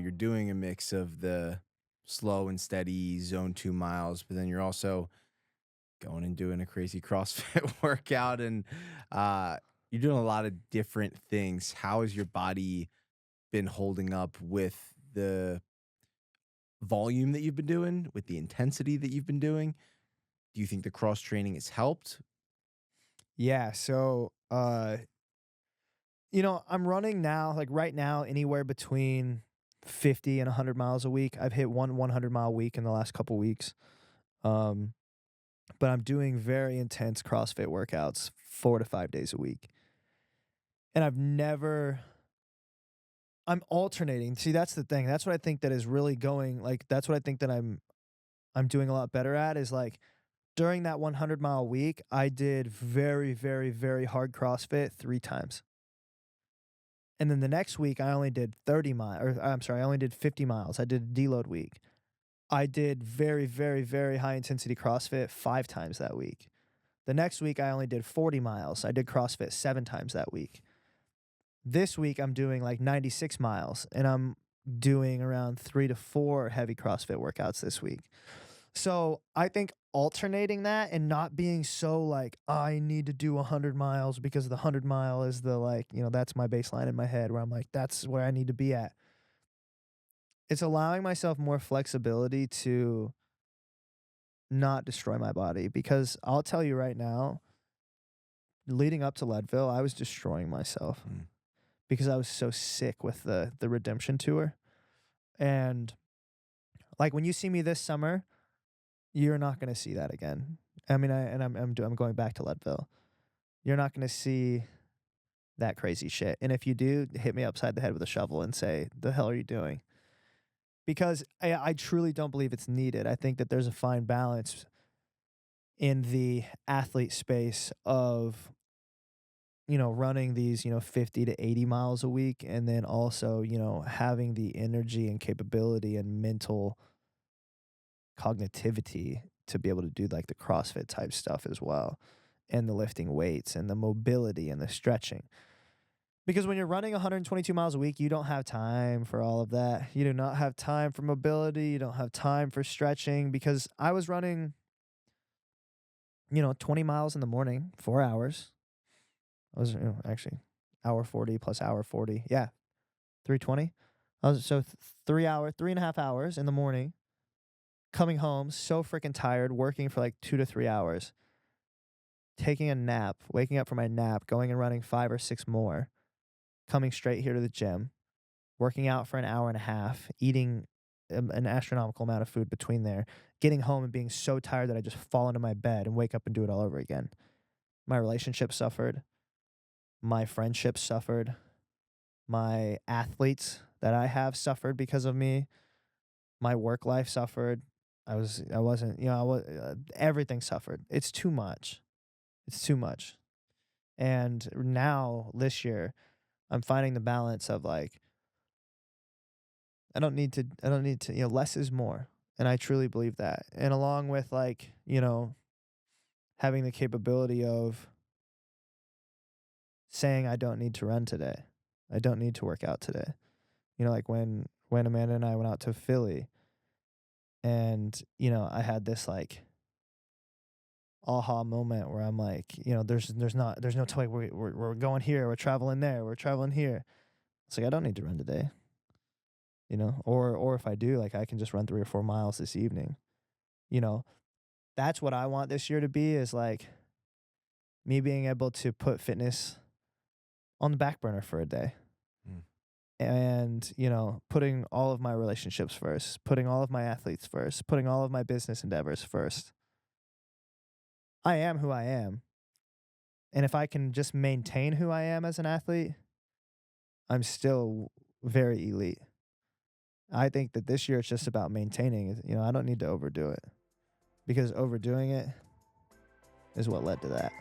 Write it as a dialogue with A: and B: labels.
A: you're doing a mix of the slow and steady zone 2 miles, but then you're also going and doing a crazy CrossFit workout and uh you're doing a lot of different things. How has your body been holding up with the volume that you've been doing, with the intensity that you've been doing? Do you think the cross training has helped?
B: Yeah, so I'm running now, like right now, anywhere between 50 and 100 miles a week. I've hit one 100-mile week in the last couple weeks. Um, but I'm doing very intense CrossFit workouts 4 to 5 days a week. And I'm alternating. See, that's the thing. That's what I think that is really going, like, that's what I think that I'm doing a lot better at is like during that 100-mile week, I did very, very, very hard CrossFit 3 times. And then the next week, I only did 30 miles, or I'm sorry, I only did 50 miles. I did a deload week. I did very, very, very high intensity CrossFit 5 times that week. The next week, I only did 40 miles. I did CrossFit 7 times that week. This week, I'm doing like 96 miles, and I'm doing around 3 to 4 heavy CrossFit workouts this week. So I think alternating that and not being so like, I need to do 100 miles because the 100-mile is the like, that's my baseline in my head where I'm like, that's where I need to be at. It's allowing myself more flexibility to not destroy my body because I'll tell you right now, leading up to Leadville, I was destroying myself
A: Mm.
B: because I was so sick with the redemption tour. And like when you see me this summer, you're not going to see that again. I mean, I'm going back to Leadville. You're not going to see that crazy shit. And if you do, hit me upside the head with a shovel and say, "The hell are you doing?" Because I truly don't believe it's needed. I think that there's a fine balance in the athlete space of running these 50 to 80 miles a week, and then also having the energy and capability and mental cognitivity to be able to do like the CrossFit type stuff as well, and the lifting weights and the mobility and the stretching. Because when you're running 122 miles a week, you don't have time for all of that. You do not have time for mobility. You don't have time for stretching. Because I was running, 20 miles in the morning, 4 hours. I was actually hour 40 plus hour 40. Yeah, 320. I was 3.5 hours in the morning, coming home so freaking tired, working for like 2 to 3 hours, taking a nap, waking up from my nap, going and running 5 or 6 more, coming straight here to the gym, working out for an hour and a half, eating an astronomical amount of food between there, getting home and being so tired that I just fall into my bed and wake up and do it all over again. My relationship suffered. My friendships suffered. My athletes that I have suffered because of me. My work life suffered. I wasn't, everything suffered. It's too much. It's too much. And now this year, I'm finding the balance of like, I don't need to, less is more. And I truly believe that. And along with like, having the capability of saying I don't need to run today. I don't need to work out today. Like when Amanda and I went out to Philly and, I had this like aha moment where I'm like, there's no telling we're going here, we're traveling there, we're traveling here. It's like I don't need to run today. Or if I do, like I can just run 3 or 4 miles this evening. You know, that's what I want this year to be is like me being able to put fitness on the back burner for a day.
A: Mm.
B: And, putting all of my relationships first, putting all of my athletes first, putting all of my business endeavors first. I am who I am. And if I can just maintain who I am as an athlete, I'm still very elite. I think that this year it's just about maintaining it. I don't need to overdo it because overdoing it is what led to that.